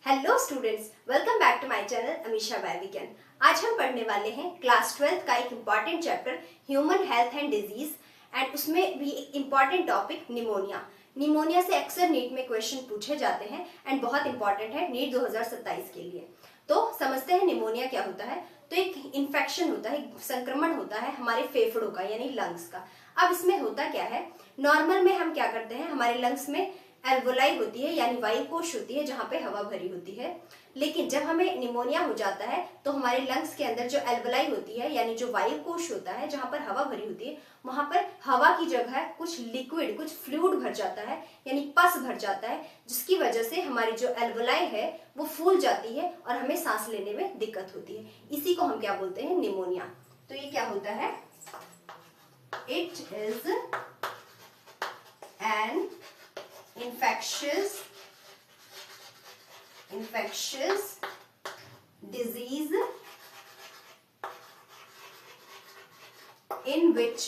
Hello students, welcome back to my channel Amisha बायविज्ञान। आज हम पढ़ने वाले हैं क्लास 12 का एक important chapter human health and disease and उसमें भी एक इम्पॉर्टेंट टॉपिक निमोनिया। निमोनिया से अक्सर नीट में क्वेश्चन पूछे जाते हैं एंड बहुत इंपॉर्टेंट है नीट 2027 के लिए। तो समझते हैं निमोनिया क्या होता है। तो एक इन्फेक्शन होता है, संक्रमण होता है हमारे फेफड़ों का यानी लंग्स का। अब इसमें होता क्या है, नॉर्मल में हम क्या करते हैं, हमारे लंग्स में एल्वोलाई होती है यानी वायु कोश होती है जहां पे हवा भरी होती है। लेकिन जब हमें निमोनिया हो जाता है तो हमारे लंग्स के अंदर जो एल्वोलाई होती है यानी जो वायु कोश होता है जहां पर हवा भरी होती है, वहां पर हवा की जगह कुछ लिक्विड, कुछ फ्लूइड भर जाता है यानी पस भर जाता है, जिसकी वजह से हमारी जो एल्वोलाई है वो फूल जाती है और हमें सांस लेने में दिक्कत होती है। इसी को हम क्या बोलते हैं, निमोनिया। तो ये क्या होता है, it is an infectious disease in which,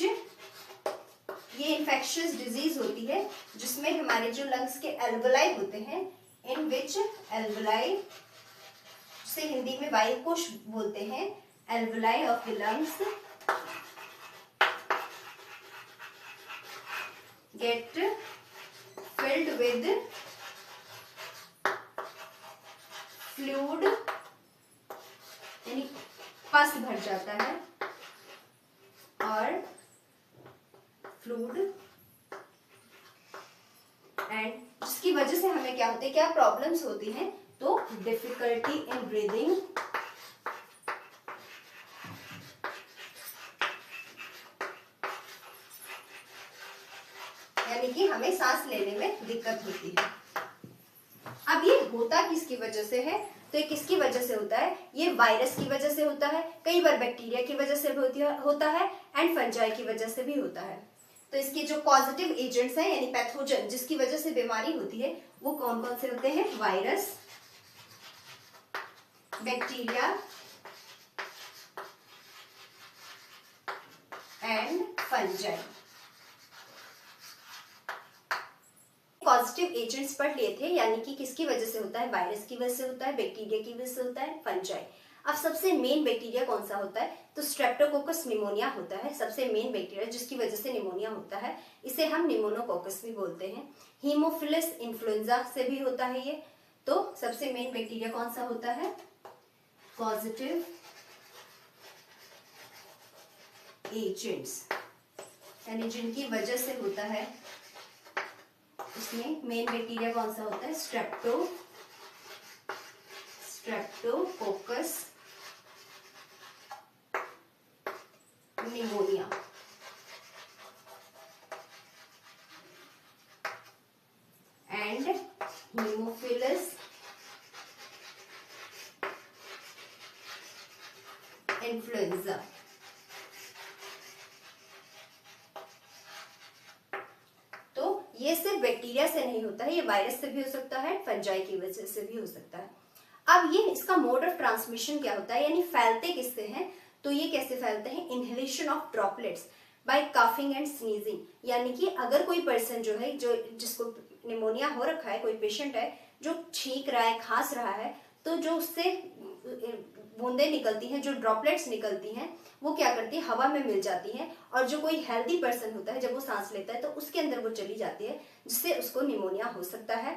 ये infectious disease होती है जिसमें हमारे जो लंग्स के एल्वोलाई होते हैं, in which एल्वोलाई, जिसे हिंदी में वायुकोश बोलते हैं, alveoli of the lungs get filled with fluid यानी पस भर जाता है और फ्लूइड, एंड जिसकी वजह से हमें क्या होते हैं, क्या प्रॉब्लम्स होती हैं, तो डिफिकल्टी इन ब्रीदिंग, यानी कि हमें सांस लेने में दिक्कत होती है। अब ये होता किसकी वजह से है, तो ये किसकी वजह से होता है, ये वायरस की वजह से होता है, कई बार बैक्टीरिया की वजह से भी होता है एंड फंजाई की वजह से भी होता है। तो इसके जो पॉजिटिव एजेंट्स हैं यानी पैथोजन जिसकी वजह से बीमारी होती है वो कौन कौन से होते हैं, virus, bacteria and fungi. Positive agents पढ़ लिए थे, यानी कि किसकी वजह से होता है, वायरस की वजह से होता है, बैक्टीरिया की वजह से होता है, फंजाई। अब सबसे मेन बैक्टीरिया कौन सा होता है, तो स्ट्रेप्टोकोकस निमोनिया होता है सबसे मेन बैक्टीरिया जिसकी वजह से निमोनिया होता है। इसे हम निमोनोकोकस भी बोलते हैं। हीमोफिलस इन्फ्लुएंजा से भी होता है ये। तो सबसे मेन बैक्टीरिया कौन सा होता है, पॉजिटिव एजेंट्स यानी जिनकी वजह से होता है, इसमें मेन बैक्टीरिया कौन सा होता है, Streptococcus pneumonia. And Haemophilus influenza. ये सिर्फ बैक्टीरिया से नहीं होता है, ये वायरस से भी हो सकता है, फंजाई की वजह से भी हो सकता है। अब ये इसका मोड ऑफ ट्रांसमिशन क्या होता है, यानी फैलते किससे हैं, तो ये कैसे फैलते हैं, inhalation of droplets by coughing and sneezing. यानी कि अगर कोई पर्सन जो है, जो जिसको निमोनिया हो रखा है, कोई पेशेंट है जो छींक रहा है, खांस रहा है, तो जो उससे बूंदें निकलती हैं, जो ड्रॉपलेट्स निकलती हैं, वो क्या करती है, हवा में मिल जाती हैं, और जो कोई हेल्दी पर्सन होता है जब वो सांस लेता है तो उसके अंदर वो चली जाती है, जिससे उसको निमोनिया हो सकता है।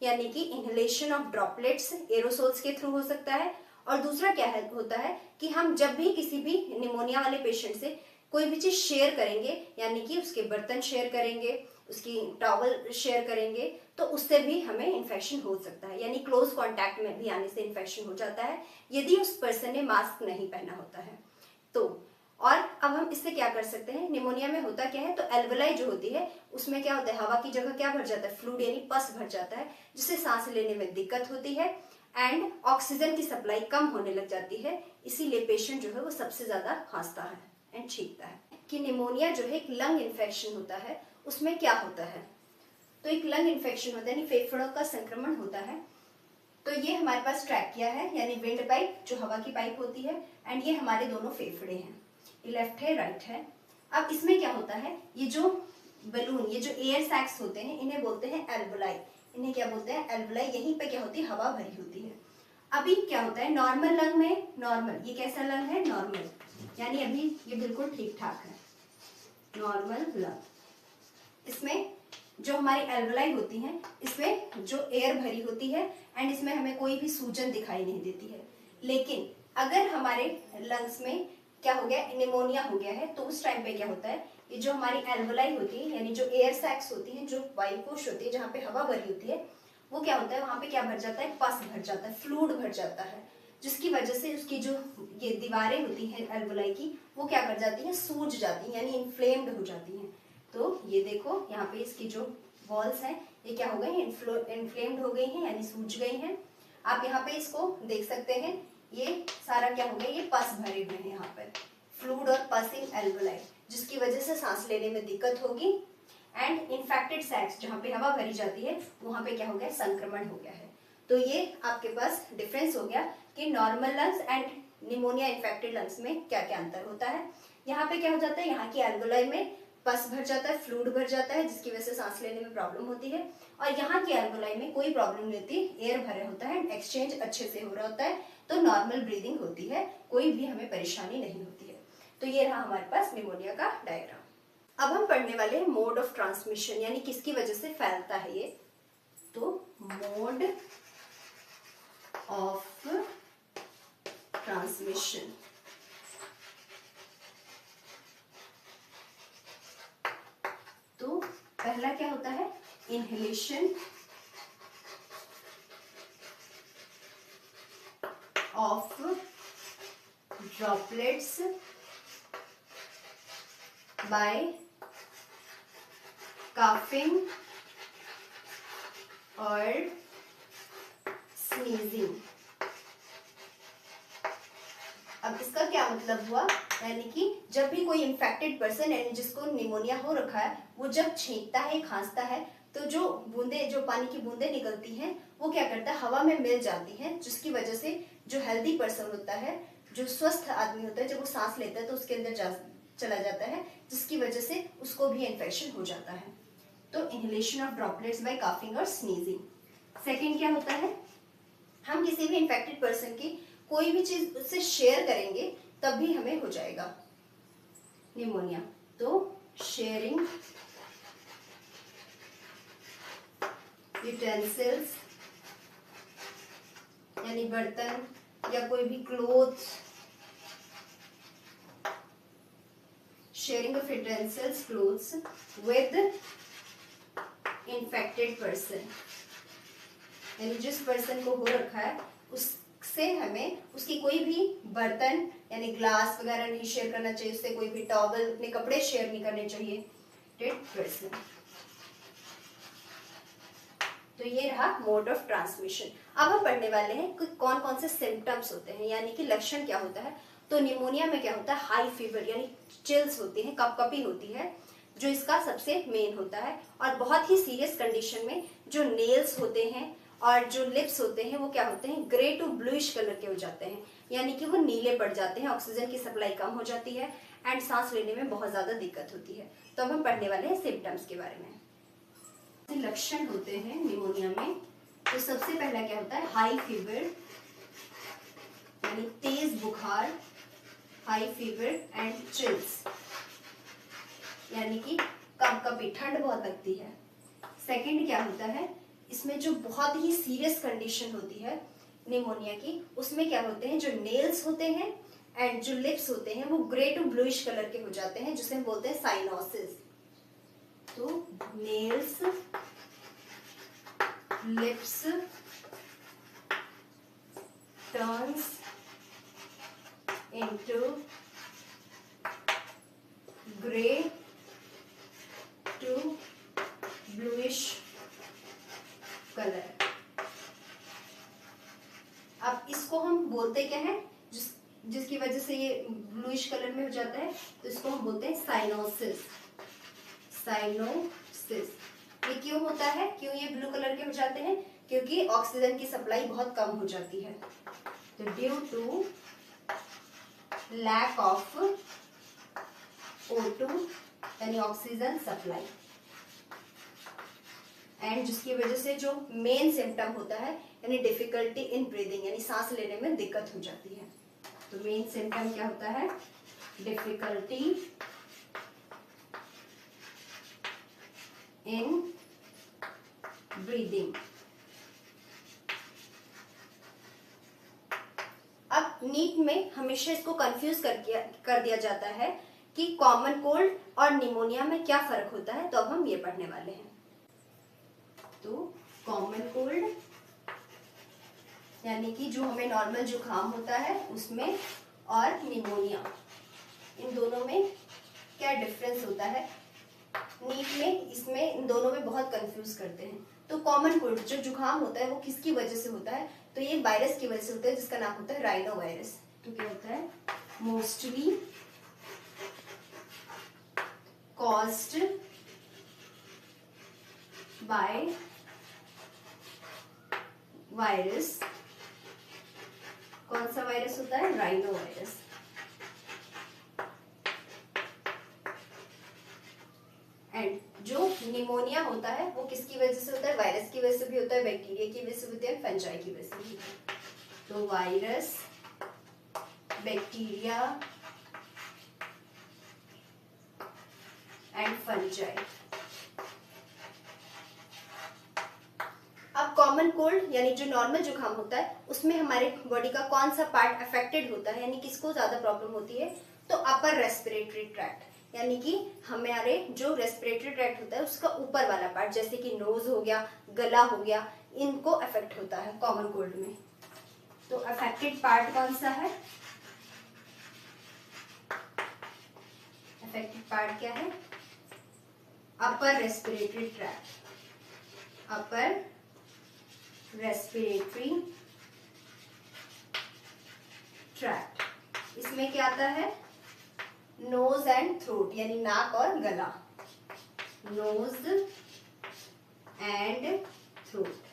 यानी कि इनहेलेशन ऑफ ड्रॉपलेट्स एरोसोल्स के थ्रू हो सकता है। और दूसरा क्या है, होता है कि हम जब भी किसी भी निमोनिया वाले पेशेंट से कोई भी चीज शेयर करेंगे, यानी कि उसके बर्तन शेयर करेंगे, उसकी टॉवल शेयर करेंगे, तो उससे भी हमें इन्फेक्शन हो सकता है, यानी क्लोज कांटेक्ट में भी आने से इन्फेक्शन हो जाता है यदि उस पर्सन ने मास्क नहीं पहना होता है तो। और अब हम इससे क्या कर सकते हैं, निमोनिया में होता क्या है, तो एल्वोलाई जो होती है उसमें क्या होता है, हवा की जगह क्या भर जाता है, फ्लूइड यानी पस भर जाता है, जिससे सांस लेने में दिक्कत होती है एंड ऑक्सीजन की सप्लाई कम होने लग जाती है। इसीलिए पेशेंट जो है वो सबसे ज्यादा खांसता है एंड छींकता है। कि निमोनिया जो है एक लंग इन्फेक्शन होता है, उसमें क्या होता है, तो एक लंग इन्फेक्शन होता है यानी फेफड़ों का संक्रमण होता है। तो ये हमारे पास ट्रैकिया है यानी विंड पाइप जो हवा की पाइप होती है, एंड ये हमारे दोनों फेफड़े हैं, ये लेफ्ट है राइट है। अब इसमें क्या होता है, ये जो बलून, ये जो एयर सैक्स होते हैं इन्हें बोलते हैं एल्वोलाई, इन्हें क्या बोलते हैं, एल्वुलाई। यहीं पे क्या होती है, हवा भरी होती है। अभी क्या होता है नॉर्मल लंग में, नॉर्मल ये कैसा लंग है, नॉर्मल, यानी अभी ये बिल्कुल ठीक ठाक है, नॉर्मल लंग। इसमें जो हमारी एल्वुलाई होती हैं, इसमें जो एयर भरी होती है एंड इसमें हमें कोई भी सूजन दिखाई नहीं देती है। लेकिन अगर हमारे लंग्स में क्या हो गया, निमोनिया हो गया है, तो उस टाइम पे क्या होता है, ये जो हमारी एल्वुलाई होती है यानी जो एयर सैक्स होती हैं, जो वायुकोश होती है जहाँ पे हवा भरी होती है, वो क्या होता है वहां पे क्या भर जाता है, पस भर जाता है, फ्लूइड भर जाता है, जिसकी वजह से उसकी जो ये दीवारें होती हैं एल्वुलाई की, वो क्या कर जाती हैं, सूज जाती हैं, यानी इन्फ्लेम्ड हो जाती हैं। तो ये देखो यहाँ पे इसकी जो वॉल्स हैं ये क्या हो गई हैं, इन्फ्लेम्ड हो गई हैं, यानी सूज गई हैं। आप यहाँ पे इसको देख सकते हैं, ये सारा क्या हो गया, ये पस भरे हुए हैं यहाँ पर, फ्लूइड और पस इन एल्वुलाई, जिसकी वजह से सांस लेने में दिक्कत होगी। एंड इन्फेक्टेड सैक्स, जहाँ पे हवा भरी जाती है वहां पे क्या हो गया, संक्रमण हो गया है। तो ये आपके पास डिफरेंस हो गया कि normal lungs and pneumonia infected lungs में क्या क्या अंतर होता है। यहाँ पे क्या हो जाता है, यहाँ की एल्वुलाई में पस भर जाता है, फ्लूइड भर जाता है, जिसकी वजह से सांस लेने में प्रॉब्लम होती है। और यहाँ की एल्वुलाई में कोई प्रॉब्लम नहीं होती, एयर भरा होता है, एक्सचेंज अच्छे से हो रहा होता है, तो नॉर्मल ब्रीदिंग होती है, कोई भी हमें परेशानी नहीं होती है। तो ये रहा हमारे पास निमोनिया का डायग्राम। अब हम पढ़ने वाले हैं मोड ऑफ ट्रांसमिशन, यानी किसकी वजह से फैलता है ये। तो मोड ऑफ ट्रांसमिशन, तो पहला क्या होता है, inhalation of droplets by coughing और sneezing। अब इसका क्या मतलब हुआ, यानी कि जब भी कोई इन्फेक्टेड पर्सन यानी जिसको निमोनिया हो रखा है, वो जब छींकता है, खांसता है, तो जो बूंदे, जो पानी की बूंदे निकलती हैं, वो क्या करता है, हवा में मिल जाती हैं, जिसकी वजह से जो हेल्दी पर्सन होता है, जो स्वस्थ आदमी होता है, जब वो सांस लेता है तो उसके अंदर चला जाता है, जिसकी वजह से उसको भी इन्फेक्शन हो जाता है। तो इनहेलेशन ऑफ ड्रॉपलेट्स बाय काफिंग और स्नीजिंग। सेकंड क्या होता है, हम किसी भी इन्फेक्टेड पर्सन की कोई भी चीज उससे शेयर करेंगे तब भी हमें हो जाएगा निमोनिया। तो शेयरिंग यूटेंसिल्स यानी बर्तन या कोई भी clothes, sharing of utensils clothes with infected person, यानी जिस पर्सन को हो रखा है उससे हमें उसकी कोई भी बर्तन यानी ग्लास वगैरह नहीं शेयर करना चाहिए, उससे कोई भी टॉवल, अपने कपड़े शेयर नहीं करने चाहिए डेड पर्सन। तो ये रहा मोड ऑफ ट्रांसमिशन। अब हम पढ़ने वाले हैं कि कौन कौन से सिम्टम्स होते हैं, यानी कि लक्षण क्या होता है। तो निमोनिया में क्या होता है, हाई फीवर यानी चिल्स होती है, कपकपी होती है, जो इसका सबसे मेन होता है। और बहुत ही सीरियस कंडीशन में जो नेल्स होते हैं और जो लिप्स होते हैं वो क्या होते हैं, ग्रे टू ब्लूइश कलर के हो जाते हैं, यानी कि वो नीले पड़ जाते हैं, ऑक्सीजन की सप्लाई कम हो जाती है एंड सांस लेने में बहुत ज्यादा दिक्कत होती है। तो अब हम पढ़ने वाले हैं सिम्टम्स के बारे में। लक्षण होते हैं निमोनिया में, तो सबसे पहला क्या होता है, हाई फीवर यानी तेज बुखार, हाई फीवर एंड चिल्स यानी कि कपकपी, ठंड बहुत लगती है। सेकंड क्या होता है, इसमें जो बहुत ही सीरियस कंडीशन होती है निमोनिया की, उसमें क्या होते हैं, जो नेल्स होते हैं एंड जो लिप्स होते हैं वो ग्रे टू ब्लूइश कलर के हो जाते हैं, जिसे हम बोलते हैं साइनोसिस। तो nails, lips turns into grey to bluish colour. अब इसको हम बोलते क्या है, जिसकी वजह से ये ब्लूइश कलर में हो जाता है, तो इसको हम बोलते हैं साइनोसिस। साइनोसिस ये क्यों होता है, क्यों ये ब्लू कलर के हो जाते हैं, क्योंकि ऑक्सीजन की सप्लाई बहुत कम हो जाती है। तो due to lack of O2 यानी ऑक्सीजन सप्लाई। एंड जिसकी वजह से जो मेन सिम्टम होता है यानी डिफिकल्टी इन ब्रीदिंग, यानी सांस लेने में दिक्कत हो जाती है। तो मेन सिम्टम क्या होता है? Difficulty in breathing. अब नीट में हमेशा इसको कंफ्यूज कर दिया जाता है कि कॉमन कोल्ड और निमोनिया में क्या फर्क होता है, तो अब हम ये पढ़ने वाले हैं। तो कॉमन कोल्ड यानी कि जो हमें नॉर्मल जुकाम होता है उसमें, और निमोनिया, इन दोनों में क्या डिफरेंस होता है। नीट में इसमें इन दोनों में बहुत कंफ्यूज करते हैं। तो कॉमन कोल्ड जो जुकाम होता है वो किसकी वजह से होता है, तो ये वायरस की वजह से होता है जिसका नाम होता है राइनो वायरस। तो क्या होता है? Mostly caused by virus. कौन सा वायरस होता है? Rhino virus. एंड जो निमोनिया होता है वो किसकी वजह से होता है? वायरस की वजह से भी होता है, बैक्टीरिया की वजह से होता है, फंजाई की वजह से भी होता है। तो वायरस, बैक्टीरिया एंड फंजाई। अब कॉमन कोल्ड यानी जो नॉर्मल जुकाम होता है उसमें हमारे बॉडी का कौन सा पार्ट अफेक्टेड होता है, यानी किसको ज्यादा प्रॉब्लम होती है, तो अपर रेस्पिरेटरी ट्रैक्ट, यानी कि हमारे जो रेस्पिरेटरी ट्रैक्ट होता है उसका ऊपर वाला पार्ट, जैसे कि नोज हो गया, गला हो गया, इनको अफेक्ट होता है कॉमन कोल्ड में। तो अफेक्टेड पार्ट कौन सा है? अफेक्टेड पार्ट क्या है? Upper respiratory tract. Upper respiratory tract. इसमें क्या आता है? नोज एंड थ्रोट, यानी नाक और गला। Nose and throat.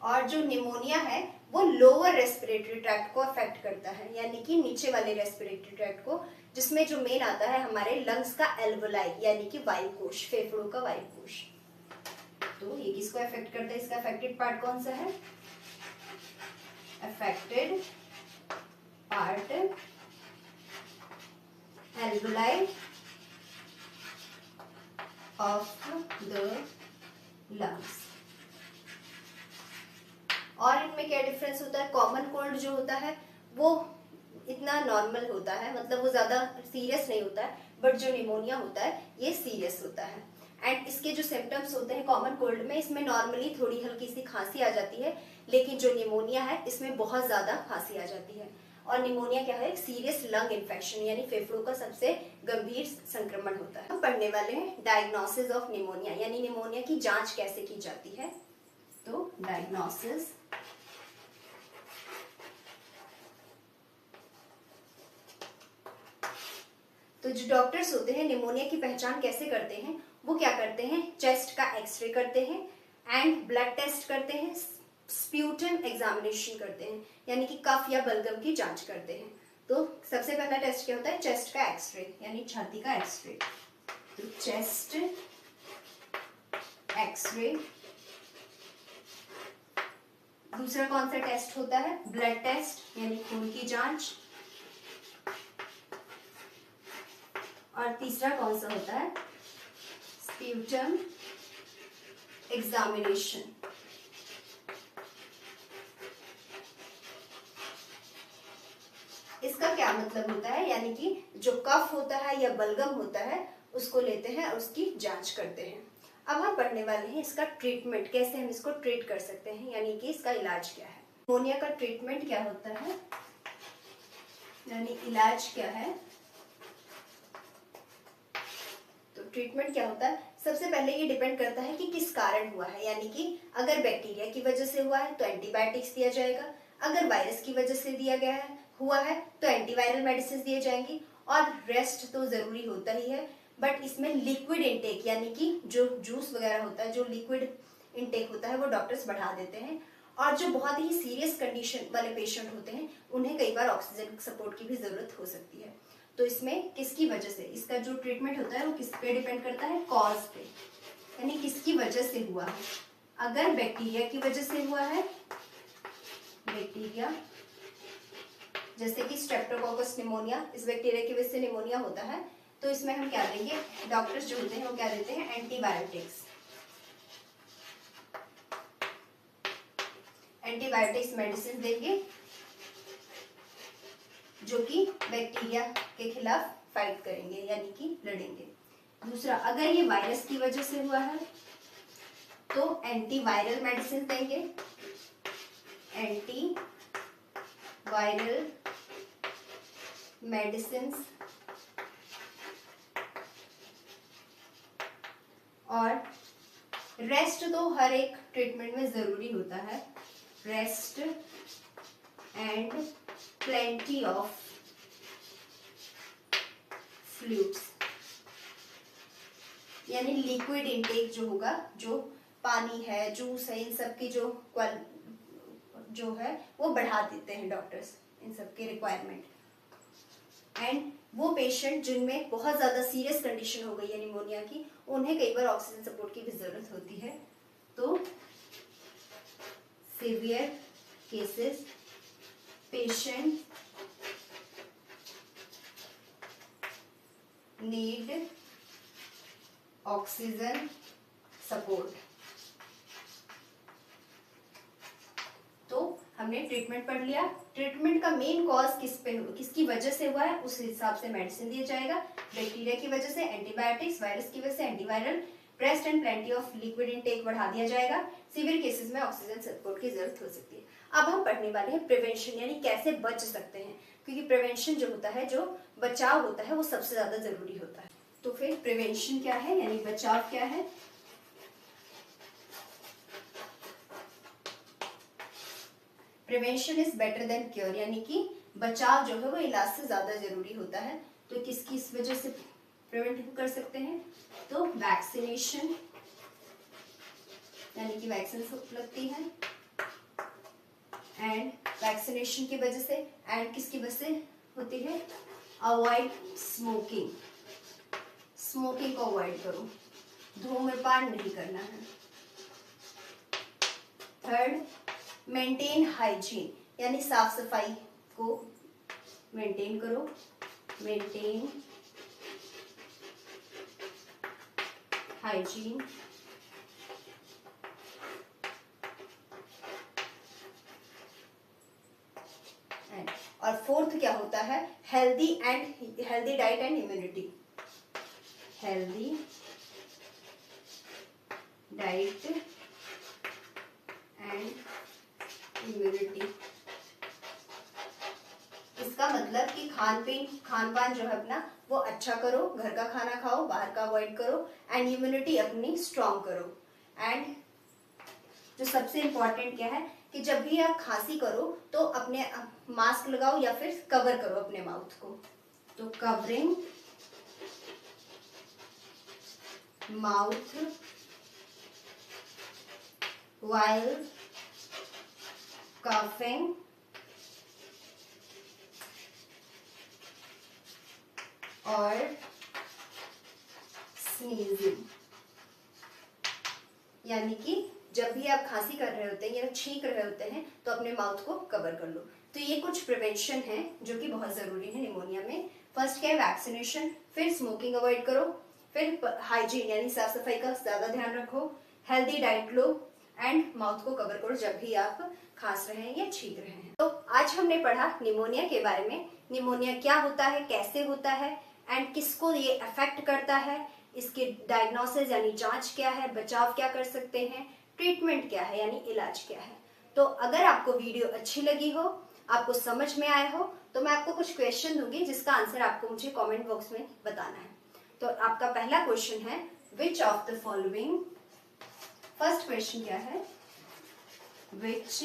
और जो निमोनिया है वो लोअर रेस्पिरेटरी ट्रैक्ट को अफेक्ट करता है, यानी कि नीचे वाले रेस्पिरेटरी ट्रैक्ट को, जिसमें जो मेन आता है हमारे लंग्स का एल्वोलाई, यानी कि वायुकोश, फेफड़ों का वायुकोश। तो ये किसको अफेक्ट करता है? इसका अफेक्टेड पार्ट कौन सा है? Affected part alveoli of the lungs. और इनमें क्या डिफरेंस होता है? कॉमन कोल्ड जो होता है वो इतना नॉर्मल होता है, मतलब वो ज्यादा सीरियस नहीं होता है, बट जो निमोनिया होता है ये सीरियस होता है। एंड इसके जो सिम्टम्स होते हैं कॉमन कोल्ड में, इसमें नॉर्मली थोड़ी हल्की सी खांसी आ जाती है, लेकिन जो निमोनिया है इसमें बहुत ज्यादा खांसी आ जाती है। और निमोनिया क्या है? सीरियस लंग इन्फेक्शन, यानी फेफड़ों का सबसे गंभीर संक्रमण होता है। हम पढ़ने वाले हैं डायग्नोसिस ऑफ निमोनिया, यानी निमोनिया की जांच कैसे की जाती है। तो डायग्नोसिस, तो जो डॉक्टर्स होते हैं निमोनिया की पहचान कैसे करते हैं, वो क्या करते हैं? चेस्ट का एक्सरे करते हैं एंड ब्लड टेस्ट करते हैं, स्प्यूटम एग्जामिनेशन करते हैं, यानी कि कफ या बलगम की जांच करते हैं। तो सबसे पहला टेस्ट क्या होता है? चेस्ट का एक्सरे, यानी छाती का एक्सरे। तो चेस्ट एक्सरे। दूसरा कौन सा टेस्ट होता है? ब्लड टेस्ट, यानी खून की जांच। और तीसरा कौन सा होता है? Sputum examination. इसका क्या मतलब होता है? यानी कि जो कफ होता है या बलगम होता है उसको लेते हैं और उसकी जांच करते हैं। अब हम पढ़ने वाले हैं इसका ट्रीटमेंट, कैसे हम इसको ट्रीट कर सकते हैं, यानी कि इसका इलाज क्या है। निमोनिया का ट्रीटमेंट क्या होता है, यानी इलाज क्या है। तो ट्रीटमेंट क्या होता है? सबसे पहले ये डिपेंड करता है कि किस कारण हुआ है, यानी कि अगर बैक्टीरिया की वजह से हुआ है तो एंटीबायोटिक्स दिया जाएगा, अगर वायरस की वजह से हुआ है तो एंटीवायरल मेडिसिन दिए जाएंगी, और रेस्ट तो जरूरी होता ही है, बट इसमें लिक्विड इंटेक, यानी कि जो जूस वगैरह होता है, जो लिक्विड इंटेक होता है वो डॉक्टर्स बढ़ा देते हैं। और जो बहुत ही सीरियस कंडीशन वाले पेशेंट होते हैं उन्हें कई बार ऑक्सीजन सपोर्ट की भी जरूरत हो सकती है। तो इसमें किसकी वजह से इसका जो ट्रीटमेंट होता है वो किस पे डिपेंड करता है? कॉज पे। यानी किसकी वजह से हुआ है। अगर बैक्टीरिया की वजह से हुआ है, बैक्टीरिया जैसे कि स्ट्रेप्टोकोकस निमोनिया, इस बैक्टीरिया की वजह से निमोनिया होता है, तो इसमें हम क्या देंगे, डॉक्टर्स जो होते हैं वो क्या देते हैं, एंटीबायोटिक्स। एंटीबायोटिक्स मेडिसिन देंगे जो कि बैक्टीरिया के खिलाफ फाइट करेंगे यानी कि लड़ेंगे। दूसरा, अगर ये वायरस की वजह से हुआ है तो एंटीवायरल मेडिसिन देंगे, एंटी वायरल मेडिसिन। और रेस्ट तो हर एक ट्रीटमेंट में जरूरी होता है, rest and plenty of fluids, यानी लिक्विड इनटेक जो होगा, जो पानी है, जूस है, इन सब की जो है वो बढ़ा देते हैं डॉक्टर्स, इन सब के रिक्वायरमेंट। एंड वो पेशेंट जिनमें बहुत ज्यादा सीरियस कंडीशन हो गई है निमोनिया की, उन्हें कई बार ऑक्सीजन सपोर्ट की भी जरूरत होती है। तो severe cases patient need oxygen support. तो हमने ट्रीटमेंट पढ़ लिया। ट्रीटमेंट का मेन कॉज किसकी वजह से हुआ है, उस हिसाब से मेडिसिन दिया जाएगा। बैक्टीरिया की वजह से एंटीबायोटिक्स, वायरस की वजह से antiviral, rest and plenty of liquid intake बढ़ा दिया जाएगा। सीवियर केसेस में ऑक्सीजन सपोर्ट की जरूरत हो सकती है। अब हम पढ़ने वाले हैं प्रिवेंशन, यानी कैसे बच सकते हैं, क्योंकि प्रिवेंशन जो होता है, जो बचाव होता है, वो सबसे ज्यादा जरूरी होता है। तो फिर प्रिवेंशन क्या है, यानी बचाव क्या है। Prevention is better than cure, यानी कि बचाव जो है वो इलाज से ज्यादा जरूरी होता है। तो किसकी इस वजह से प्रिवेंट कर सकते हैं, तो वैक्सीनेशन, यानी कि वैक्सीन लगती है, एंड वैक्सीनेशन की वजह से, एंड किसकी वजह से होती है, अवॉइड स्मोकिंग, स्मोकिंग को अवॉइड करो, धूम्रपान नहीं करना है। थर्ड, मेंटेन हाइजीन, यानी साफ सफाई को मेंटेन करो, मेंटेन हाइजीन। और फोर्थ क्या होता है, healthy diet and immunity, healthy diet and immunity. इसका मतलब कि खान पान जो है अपना वो अच्छा करो, घर का खाना खाओ, बाहर का अवॉइड करो, एंड इम्यूनिटी अपनी स्ट्रॉन्ग करो। एंड जो सबसे इंपॉर्टेंट क्या है कि जब भी आप खांसी करो तो अपने मास्क लगाओ या फिर कवर करो अपने माउथ को। तो कवरिंग माउथ while coughing और sneezing, यानी कि जब भी आप खांसी कर रहे होते हैं या छींक रहे होते हैं तो अपने माउथ को कवर कर लो। तो ये कुछ प्रिवेंशन है जो कि बहुत जरूरी है निमोनिया में। फर्स्ट क्या है, वैक्सीनेशन, फिर स्मोकिंग अवॉइड करो, फिर हाइजीन यानी साफ सफाई का ज्यादा ध्यान रखो, healthy diet low, and mouth को कवर करो जब भी आप खांस रहे हैं या छींक रहे हैं। तो आज हमने पढ़ा निमोनिया के बारे में, निमोनिया क्या होता है, कैसे होता है, एंड किसको ये अफेक्ट करता है, इसके डायग्नोसिस यानी जांच क्या है, बचाव क्या कर सकते हैं, ट्रीटमेंट क्या है यानी इलाज क्या है। तो अगर आपको वीडियो अच्छी लगी हो, आपको समझ में आया हो, तो मैं आपको कुछ क्वेश्चन दूंगी जिसका आंसर आपको मुझे कमेंट बॉक्स में बताना है। तो आपका पहला क्वेश्चन है, which of the following, first question क्या है, which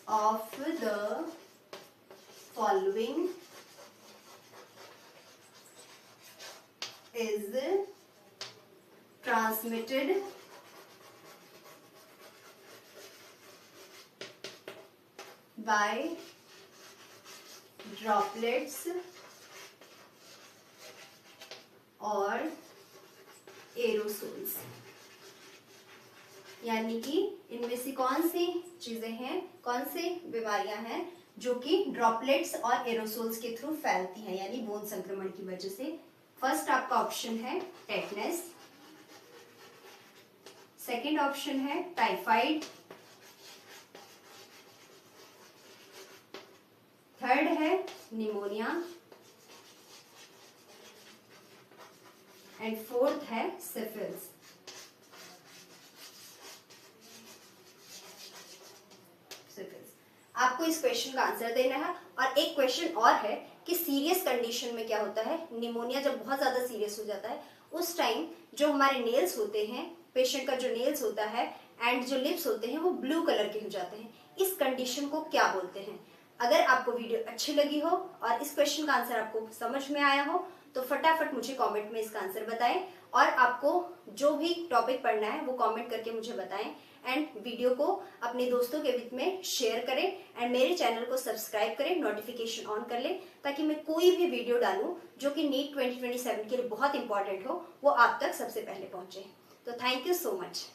of the following is transmitted by droplets or aerosols. यानी कि इनमें से कौन सी चीजें हैं, कौन सी बीमारियां हैं जो कि ड्रॉपलेट्स और एरोसोल्स के थ्रू फैलती हैं, यानी बूंद संक्रमण की वजह से। फर्स्ट आपका ऑप्शन है टेटनस, सेकंड ऑप्शन है टाइफाइड, थर्ड है निमोनिया एंड फोर्थ है सिफिलिस। आपको इस क्वेश्चन का आंसर देना है। और एक क्वेश्चन और है कि सीरियस कंडीशन में क्या होता है, निमोनिया जब बहुत ज्यादा सीरियस हो जाता है उस टाइम जो हमारे नेल्स होते हैं, पेशेंट का जो नेल्स होता है एंड जो लिप्स होते हैं वो ब्लू कलर के हो जाते हैं। इस कंडीशन को क्या बोलते हैं? अगर आपको वीडियो अच्छी लगी हो और इस क्वेश्चन का आंसर आपको समझ में आया हो तो फटाफट मुझे कमेंट में इसका आंसर बताएं। और आपको जो भी टॉपिक पढ़ना है वो कमेंट करके मुझे बताएं एंड वीडियो को अपने दोस्तों के बीच में शेयर करें एंड मेरे चैनल को सब्सक्राइब करें, नोटिफिकेशन ऑन कर लें ताकि मैं कोई भी वीडियो डालूं जो कि नीट 2027 के लिए बहुत इंपॉर्टेंट हो वो आप तक सबसे पहले पहुंचे। तो थैंक यू सो मच।